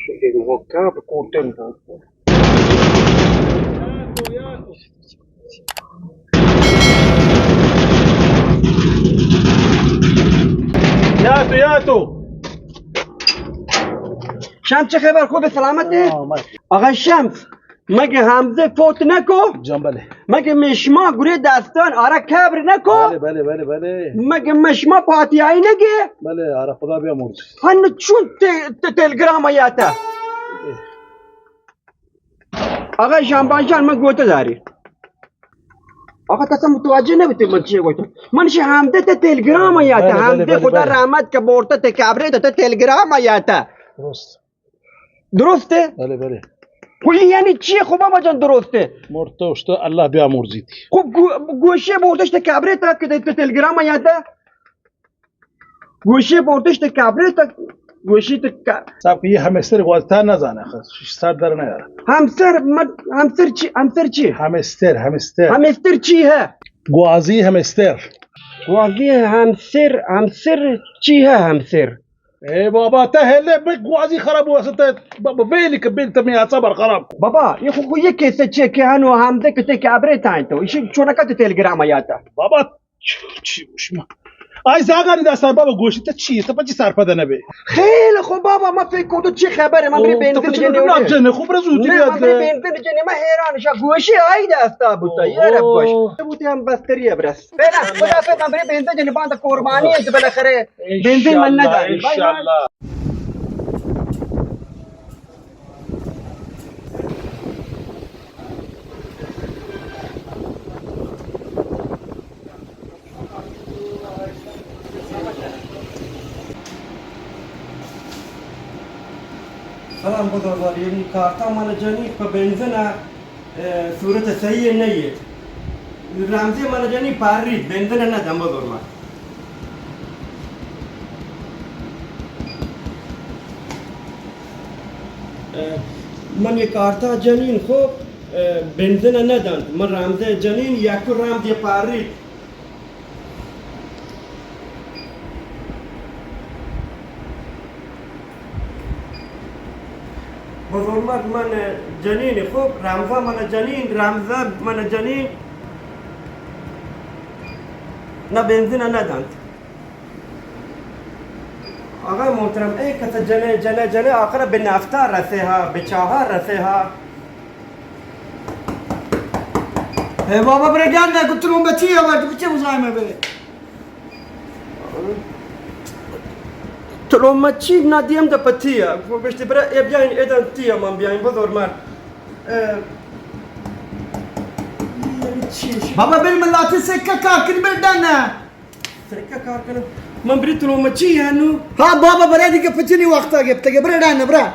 شدید موکب کوتن یاتو شمس چه خبر خوب سلامته؟ آقا شمس مگه حمزه فوت نکو؟ جان بله مگه مشما گوره دستان آره کبر نکو؟ بله مگه مشما پاتیایی نگه؟ بله آره خدا بیامرز هنو چون تلگرام آیاتا آقا شنبانشان من گوته داری آقا تاسا متوجه نبودی من چیه گوتم من حمده تلگرام آیاتا بله، حمده بله، خدا بله. رحمت که بورتا کبره تلگرام آیاتا درسته؟ بله کلی یعنی چیه خب بابا جان درسته مرتوشت الله بیامرزید خب گوشه بردش کبره تا که تلگرام آیاتا گوشه بردش کبره تا گوشی صاحب یه همستر گوازتر نزنه خب سر در نیاره همسر چی همستر همستر چیه گوازی همستر گوازی همسر چیه همسر ای بابا تهله گوازی خراب واسه بابا ویلك بنت مي صبر خراب بابا یه خو یه کیسه چه که هنو همده که کبره تاینتو ایشی چونکت تلگرام آیاتا بابا چی بشما ای زاغانی دستان بابا گوشی تا چی تا چی سرپده نبی خیلی خوب بابا ما فکر کردم چی خبره من بری بنزین جنه خوب رزودی نه من بری بنزین جنه من حیرانشم گوشی ای دستا بودا یه رب گوش بودی هم بستریه برس برم خدا فکر من بری بنزین جنه باند قربانی است بالاخره بنزین من نداری انشالله سلام بزرگوار یعنی کارتا مال جانی په بنزین صورت صحیح نیه رمزی مال جانی پارید بنزین ندم بزرگوار من یک کارتا جنین خوب بنزین ندند من رمزه جنین یک رمزی پارید بزرگوار من جنین خوب رمزه من جنین نه بنزین ندند آقای محترم ای کتا جنه آخر به نفتا رسه ها به چاها رسه ها ای بابا برای گنده کترون به چیه باید بچه مزایمه بره تلومت چی ندیم ده پتیه بشتی برای بیاین ایدن تیه من بیاین بزرگوار بابا بری ملاتی سکه کار کنی بردنه سکه کار کنم من بری تلومت چی هنو ها بابا برای دیگه پچینی وقتا گفته برای دنه برای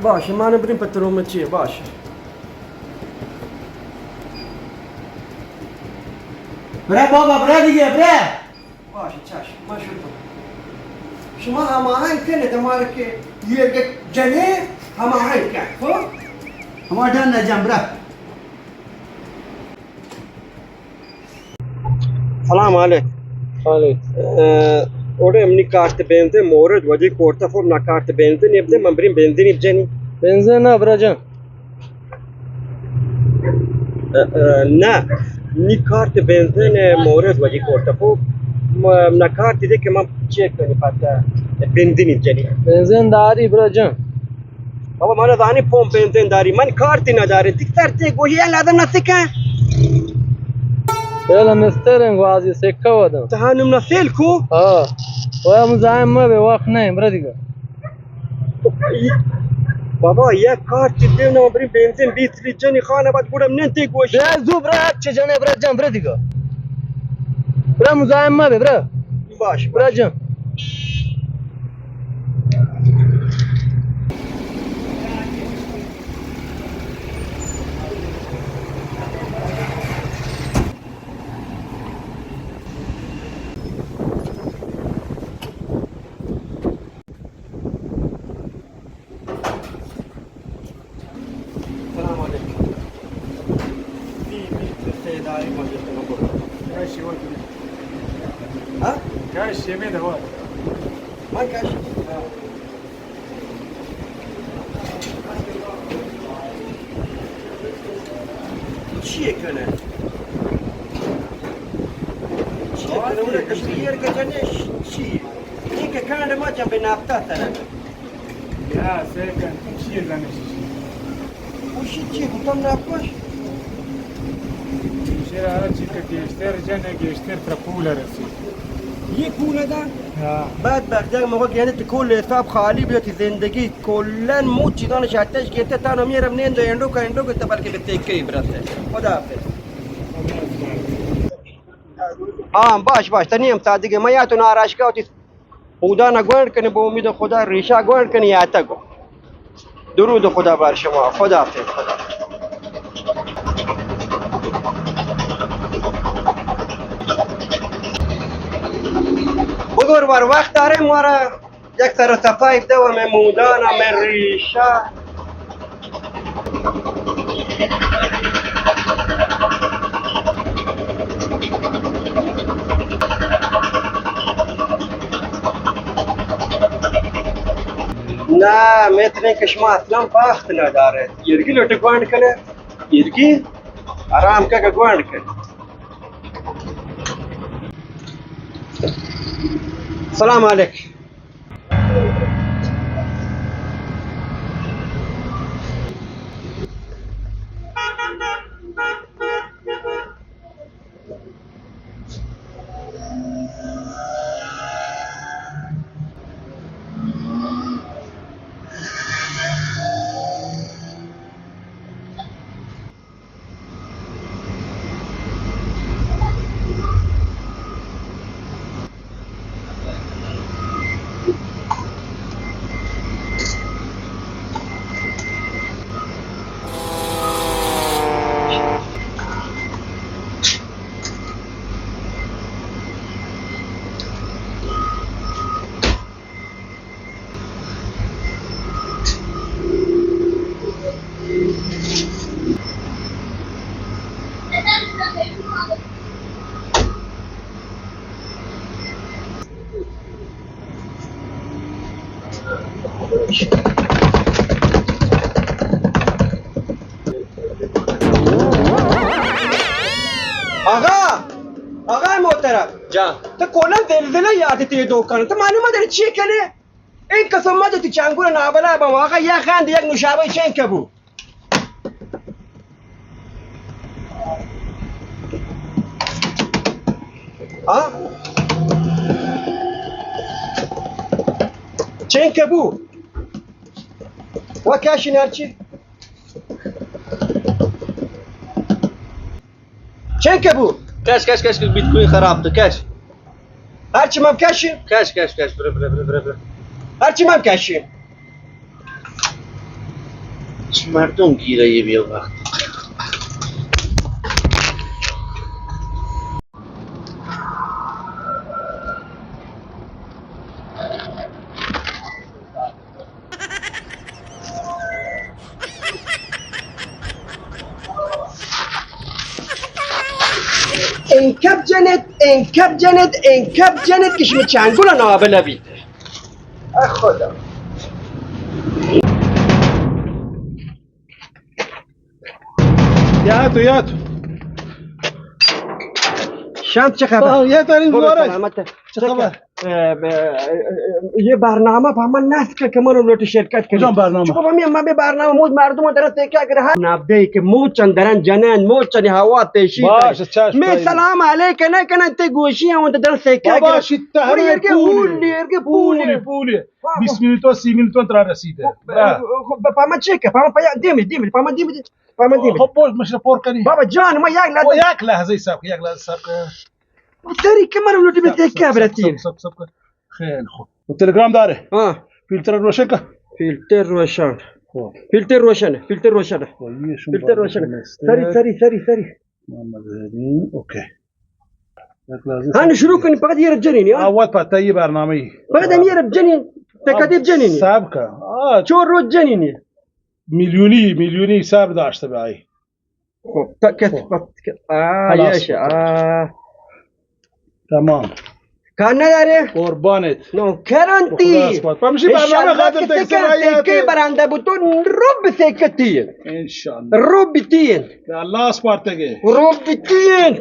باشه من بریم په تلومت چیه باشه برای بابا برای دیگه برای باشه چشم من شما هماهنگ کنید هماره که یک جنه هماهنگ کرد خب همه دنه جم برای سلام علیکم اوره امنی کارت بنزین مورد وجه کورتا خب نا کارت بنزین یبده من بریم بنزین بجنی بنزین نه براجان نه نی کارت بنزین مورد وجه کورتا خب نا کارت ده که من چک کنی پتا بنزین بجنی بنزین داری براجان بابا من دانی پمپ بنزین داری من کارتی نداره دیگه سرتی گوهی لازم نسکه فعلا مسترن غازی سکه ودم تهانم نسیل کو ویا مزاحم ما به وقت نه برا دیگه بابا یک کارت دیو نه بریم بنزین 20 لیتر جنی خانه بعد گورم ننتی گوش زو برا چه جانه براجان برا دیگه برا مزاحم ما به برا باش براجان کاشی وقت ها کاشی میده وقت من کاش چیه کنه چیه کنه اون کشتیر که جنش چیه این که کنه ما جنب نفتا سره یا سیکن چیه زنش وشی چیه بودم نفکاش چرا هر چی که گشتر جنه گشتر تر پول رسید یه پول دن بعد بخجه موقع یعنی تو کل حساب خالی بیاتی زندگی کلن موت چیزانش اتش گرفته تانو میرم نیندو اندو که بلکه به تکه برسه خدا حافظ باش تنیم صادقه ما یاتو ناراشگاه تی خدا نگوند کنه به امید خدا ریشه گوند کنه یاتا گو درود خدا بر شما خدا حافظ بگور بر وقت داره ما را یک سر صفای ده و ممودان من ریشه نه مثل این که شما اصلا وقت نداره یرگی لوٹ گوانड کنه یرگی آرام که گوانड کنه سلام علیکم آقا محترم جان تو کلا زلزله یادت دوکانه تو معلومه داری چی کنه این قسمت تو چنگور نابلا با آقا یک خند یک نوشابه چین که بود ها چین که بود و کشی نرچی چین که بود کش بیت کوین خراب تو کش هرچی مم کشیم کش بره هرچی مم کشیم مردم گیره یه بیا وقت انکب جنت کشم چنگول نابلا بیده خدا یاتو شام چه خبر؟ یه دارین دوباره چه خبر؟ یه برنامه با من نست که من رو شرکت کنیم کدام برنامه؟ چون من به برنامه موز مردم دارن تکه اگر هر نبده که موچن دارن جنن موچن هوا تشی باشه چشم می سلام علیک نه کنن ته گوشی هم دارن تکه اگر بابا شیطه همه پولی 20 minuto 30 minuto tra رسیده با من چیکه با من دیمی با من دیمی خب باش مش رپور کنی بابا جان ما یک لحظه صبر داری که من رو به تکه براتین صبر خیلی خوب تلگرام داره فیلتر روشن کن فیلتر روشن سری محمد هادی اوکی هاني شروع کنی فقط یه رب جنینی اول پتایی برنامه‌ای فقط هم یه رب جنین تکاتیب جنینی سابقه چون رو جنینی میلیونی حساب داشته بایی خب کس یاشه تمام کار نداره؟ قربانت نوکرانتی خدا اسپات. پا میشی برنامه خاطر تکسی رایت. تکه برنده بودون رو بسکتین انشالله رو بیتین به الله اسپارتگه رو بیتین